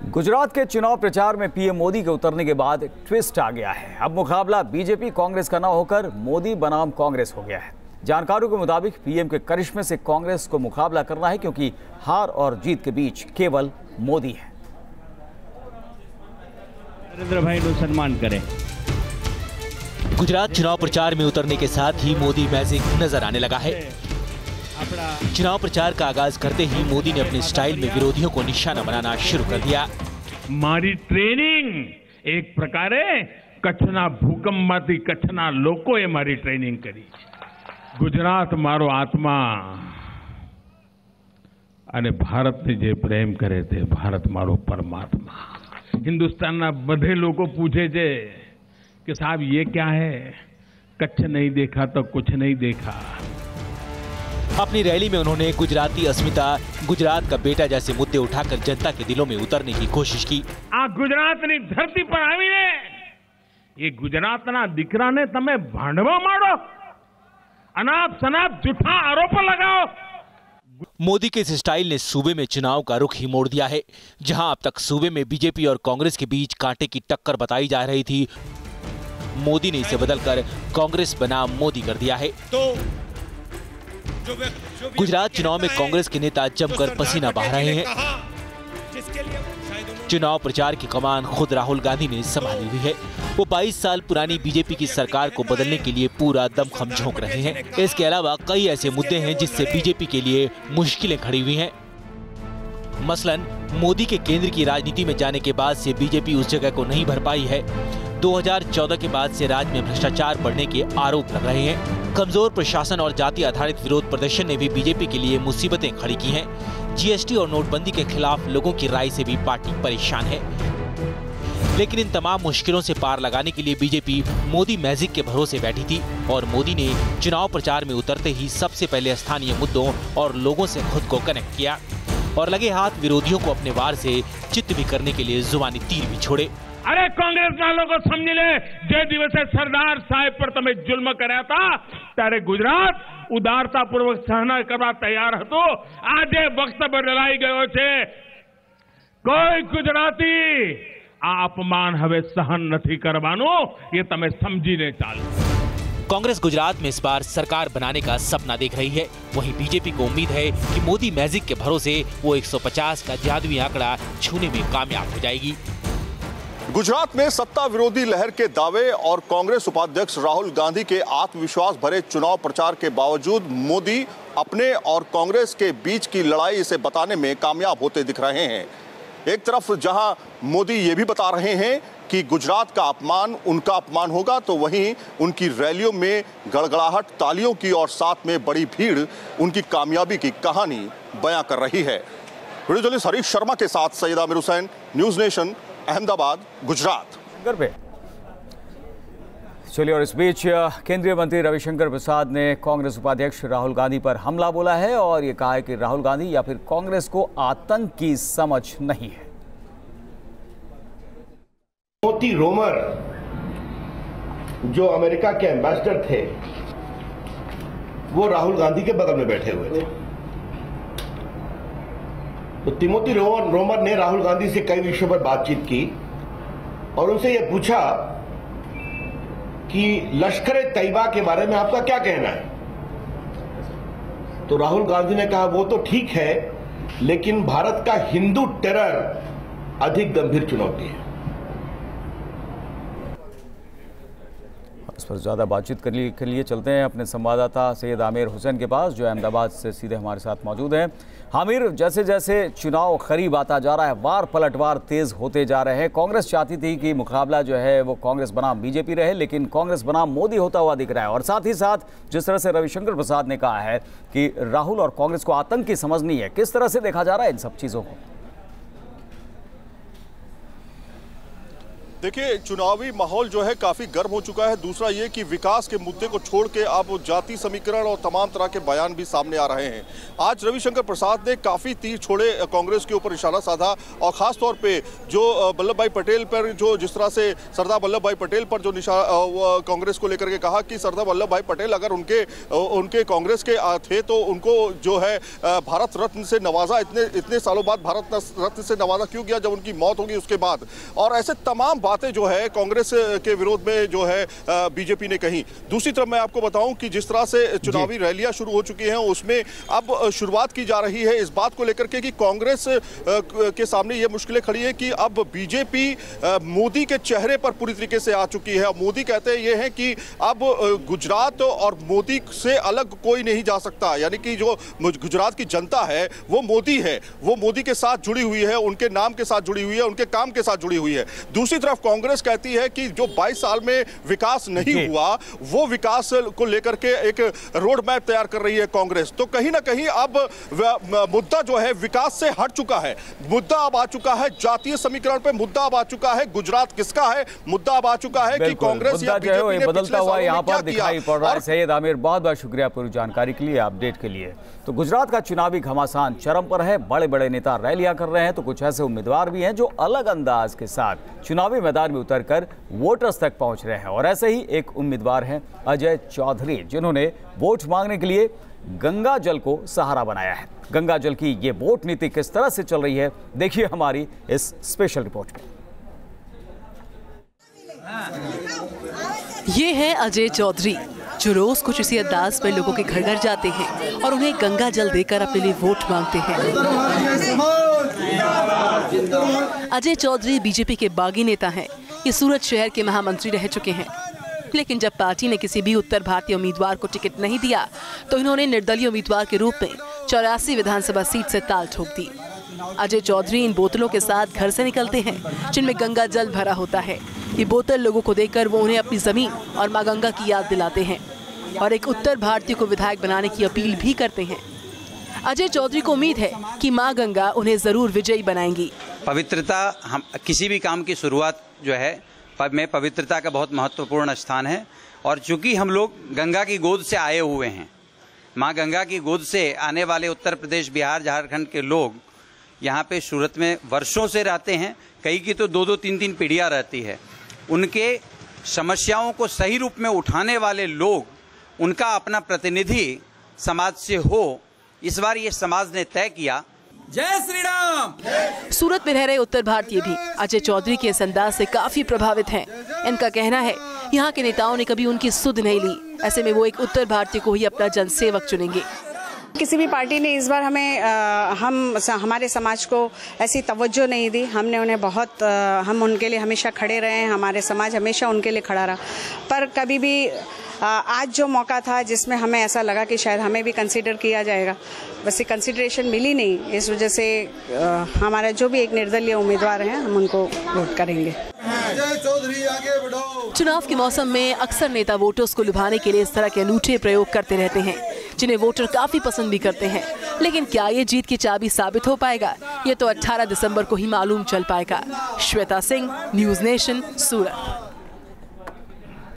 गुजरात के चुनाव प्रचार में पीएम मोदी के उतरने के बाद ट्विस्ट आ गया है। अब मुकाबला बीजेपी कांग्रेस का न होकर मोदी बनाम कांग्रेस हो गया है। जानकारों के मुताबिक पीएम के करिश्मे से कांग्रेस को मुकाबला करना है, क्योंकि हार और जीत के बीच केवल मोदी है। नरेंद्र भाई को सम्मान करें। गुजरात चुनाव प्रचार में उतरने के साथ ही मोदी मैजिक नजर आने लगा है। चुनाव प्रचार का आगाज करते ही मोदी ने अपने स्टाइल में विरोधियों को निशाना बनाना शुरू कर दिया। मारी ट्रेनिंग एक प्रकारे कच्छना भूकंपમાંથી कच्छना लोकोએ મારી ટ્રેનિંગ કરી। ગુજરાત મારો આત્મા અને ભારતને જે પ્રેમ કરે તે ભારત મારો પરમાત્મા। हिंदुस्तानના બધે લોકો પૂછે છે कि साहब ये क्या है, कच्छ नहीं देखा तो कुछ नहीं देखा। अपनी रैली में उन्होंने गुजराती अस्मिता, गुजरात का बेटा जैसे मुद्दे उठाकर जनता के दिलों में उतरने की कोशिश की। आ गुजरातनी धरती पर आवीने ये गुजरातना दीकराने तमे भांडवा मारो, अनाप शनाप झूठा आरोप लगाओ। मोदी के इस स्टाइल ने सूबे में चुनाव का रुख ही मोड़ दिया है। जहां अब तक सूबे में बीजेपी और कांग्रेस के बीच कांटे की टक्कर बताई जा रही थी, मोदी ने इसे बदलकर कांग्रेस बनाम मोदी कर दिया है। गुजरात चुनाव में कांग्रेस के नेता जमकर पसीना बहा रहे हैं। चुनाव प्रचार की कमान खुद राहुल गांधी ने संभाली हुई है। वो 22 साल पुरानी बीजेपी की सरकार को बदलने के लिए पूरा दमखम झोंक रहे हैं। इसके अलावा कई ऐसे मुद्दे हैं जिससे बीजेपी के लिए मुश्किलें खड़ी हुई हैं। मसलन मोदी के केंद्र की राजनीति में जाने के बाद से बीजेपी उस जगह को नहीं भर पाई है। 2014 के बाद से राज्य में भ्रष्टाचार बढ़ने के आरोप लग रहे हैं। कमजोर प्रशासन और जाति आधारित विरोध प्रदर्शन ने भी बीजेपी के लिए मुसीबतें खड़ी की हैं। जीएसटी और नोटबंदी के खिलाफ लोगों की राय से भी पार्टी परेशान है। लेकिन इन तमाम मुश्किलों से पार लगाने के लिए बीजेपी मोदी मैजिक के भरोसे बैठी थी और मोदी ने चुनाव प्रचार में उतरते ही सबसे पहले स्थानीय मुद्दों और लोगों से खुद को कनेक्ट किया और लगे हाथ विरोधियों को अपने वार से चित्त भी करने के लिए जुबानी तीर भी छोड़े। अरे कांग्रेस वालों को समझ ले, जे दिवसे सरदार साहेब पर तमे जुल्म कर्या था त्यारे गुजरात उदारतापूर्वक सहन करवा तैयार हतो। आजे वक्त बदलाई गयो छे। कोई गुजराती आ अपमान हवे सहन नहीं करवानो, ये तमे समझीने चालो। कांग्रेस गुजरात में इस बार सरकार बनाने का सपना देख रही है। वहीं बीजेपी को उम्मीद है कि मोदी मैजिक के भरोसे वो 150 का जादुई आंकड़ा छूने में कामयाब हो जाएगी। गुजरात में सत्ता विरोधी लहर के दावे और कांग्रेस उपाध्यक्ष राहुल गांधी के आत्मविश्वास भरे चुनाव प्रचार के बावजूद मोदी अपने और कांग्रेस के बीच की लड़ाई इसे बताने में कामयाब होते दिख रहे हैं। एक तरफ जहां मोदी ये भी बता रहे हैं कि गुजरात का अपमान उनका अपमान होगा, तो वहीं उनकी रैलियों में गड़गड़ाहट तालियों की और साथ में बड़ी भीड़ उनकी कामयाबी की कहानी बयां कर रही है। वीडियो जर्नलिस्ट हरीश शर्मा के साथ सैयद आमिर हुसैन, न्यूज नेशन, अहमदाबाद, गुजरात। चलिए, और इस बीच केंद्रीय मंत्री रविशंकर प्रसाद ने कांग्रेस उपाध्यक्ष राहुल गांधी पर हमला बोला है और ये कहा है कि राहुल गांधी या फिर कांग्रेस को आतंक की समझ नहीं है। टिमोथी रोमर जो अमेरिका के एम्बेसडर थे, वो राहुल गांधी के बगल में बैठे हुए थे। तो टिमोथी रोमर ने राहुल गांधी से कई विषयों पर बातचीत की और उनसे यह पूछा कि लश्कर तैयबा के बारे में आपका क्या कहना है। तो राहुल गांधी ने कहा वो तो ठीक है, लेकिन भारत का हिंदू टेरर अधिक गंभीर चुनौती है। इस पर ज्यादा बातचीत के लिए चलते हैं अपने संवाददाता सैयद आमिर हुसैन के पास, जो अहमदाबाद से सीधे हमारे साथ मौजूद हैं। आमिर, जैसे जैसे चुनाव करीब आता जा रहा है, वार पलटवार तेज होते जा रहे हैं। कांग्रेस चाहती थी कि मुकाबला जो है वो कांग्रेस बनाम बीजेपी रहे, लेकिन कांग्रेस बनाम मोदी होता हुआ दिख रहा है। और साथ ही साथ जिस तरह से रविशंकर प्रसाद ने कहा है कि राहुल और कांग्रेस को आतंक की समझ नहीं है, किस तरह से देखा जा रहा है इन सब चीजों को? देखिए, चुनावी माहौल जो है काफ़ी गर्म हो चुका है। दूसरा ये कि विकास के मुद्दे को छोड़ के अब जाति समीकरण और तमाम तरह के बयान भी सामने आ रहे हैं। आज रविशंकर प्रसाद ने काफ़ी तीर छोड़े, कांग्रेस के ऊपर इशारा साधा और ख़ास तौर पे जो वल्लभ भाई पटेल पर जो जिस तरह से सरदार वल्लभ भाई पटेल पर जो कांग्रेस को लेकर के कहा कि सरदार वल्लभ भाई पटेल अगर उनके कांग्रेस के थे तो उनको जो है भारत रत्न से नवाजा, इतने सालों बाद भारत रत्न से नवाजा क्यों गया जब उनकी मौत होगी उसके बाद। और ऐसे तमाम बातें जो है कांग्रेस के विरोध में जो है बीजेपी ने कही। दूसरी तरफ मैं आपको बताऊं कि जिस तरह से चुनावी रैलियां शुरू हो चुकी हैं उसमें अब शुरुआत की जा रही है इस बात को लेकर के कि कांग्रेस के सामने ये मुश्किलें खड़ी है कि अब बीजेपी मोदी के चेहरे पर पूरी तरीके से आ चुकी है। मोदी कहते हैं ये है कि अब गुजरात और मोदी से अलग कोई नहीं जा सकता, यानी कि जो गुजरात की जनता है वो मोदी है, वो मोदी के साथ जुड़ी हुई है, उनके नाम के साथ जुड़ी हुई है, उनके काम के साथ जुड़ी हुई है। दूसरी तरफ कांग्रेस कहती है कि जो 22 साल में विकास नहीं हुआ वो विकास को लेकर के एक रोड मैप तैयार कर रही है कांग्रेस। तो कहीं ना कहीं अब मुद्दा जो है विकास से हट चुका है, मुद्दा अब आ चुका है जातीय समीकरण पे, मुद्दा अब आ चुका है गुजरात किसका है, मुद्दा अब आ चुका है कि कांग्रेस या बीजेपी ने बदलता हुआ यहाँ पर दिखाई पड़ रहा है। सैयद आमिर, बहुत बहुत शुक्रिया पूरी जानकारी के लिए, अपडेट के लिए। तो गुजरात का चुनावी घमासान चरम पर है, बड़े बड़े नेता रैलियां कर रहे हैं, तो कुछ ऐसे उम्मीदवार भी हैं जो अलग अंदाज के साथ चुनावी मैदान में उतरकर वोटर्स तक पहुंच रहे हैं। और ऐसे ही एक उम्मीदवार हैं अजय चौधरी, जिन्होंने वोट मांगने के लिए गंगा जल को सहारा बनाया है। गंगा जल की ये वोट नीति किस तरह से चल रही है, देखिए हमारी इस स्पेशल रिपोर्ट में। ये है अजय चौधरी, जो रोज कुछ इसी अंदाज में लोगों के घर घर जाते हैं और उन्हें गंगा जल देकर अपने लिए वोट मांगते हैं। अजय चौधरी बीजेपी के बागी नेता हैं। ये सूरत शहर के महामंत्री रह चुके हैं, लेकिन जब पार्टी ने किसी भी उत्तर भारतीय उम्मीदवार को टिकट नहीं दिया तो इन्होंने निर्दलीय उम्मीदवार के रूप में 84 विधानसभा सीट से ताल ठोक दी। अजय चौधरी इन बोतलों के साथ घर से निकलते हैं जिनमें गंगा जल भरा होता है। ये बोतल लोगों को देकर वो उन्हें अपनी जमीन और मां गंगा की याद दिलाते हैं और एक उत्तर भारतीय को विधायक बनाने की अपील भी करते हैं। अजय चौधरी को उम्मीद है कि मां गंगा उन्हें जरूर विजयी बनाएंगी। पवित्रता, हम किसी भी काम की शुरुआत जो है में पवित्रता का बहुत महत्वपूर्ण स्थान है। और चूंकि हम लोग गंगा की गोद से आए हुए हैं, माँ गंगा की गोद से आने वाले उत्तर प्रदेश, बिहार, झारखंड के लोग यहाँ पे सूरत में वर्षों से रहते हैं, कई की तो 2-2, 3-3 पीढ़ियाँ रहती है। उनके समस्याओं को सही रूप में उठाने वाले लोग, उनका अपना प्रतिनिधि समाज से हो, इस बार ये समाज ने तय किया। जय श्री राम। सूरत में रह रहे उत्तर भारतीय भी अजय चौधरी के इस अंदाज से काफी प्रभावित हैं। इनका कहना है यहाँ के नेताओं ने कभी उनकी सुध नहीं ली, ऐसे में वो एक उत्तर भारतीय को ही अपना जनसेवक चुनेंगे। किसी भी पार्टी ने इस बार हमारे समाज को ऐसी तवज्जो नहीं दी। हमने उन्हें बहुत, हम उनके लिए हमेशा खड़े रहे हैं, हमारे समाज हमेशा उनके लिए खड़ा रहा। पर कभी भी आज जो मौका था जिसमें हमें ऐसा लगा कि शायद हमें भी कंसीडर किया जाएगा, वैसे कंसीडरेशन मिली नहीं। इस वजह से हमारा जो भी एक निर्दलीय उम्मीदवार हैं हम उनको वोट करेंगे। चुनाव के मौसम में अक्सर नेता वोटर्स को लुभाने के लिए इस तरह के अनूठे प्रयोग करते रहते हैं, जिन्हें वोटर काफी पसंद भी करते हैं। लेकिन क्या ये जीत की चाबी साबित हो पाएगा, ये तो 18 दिसंबर को ही मालूम चल पाएगा। श्वेता सिंह, न्यूज़ नेशन, सूरत।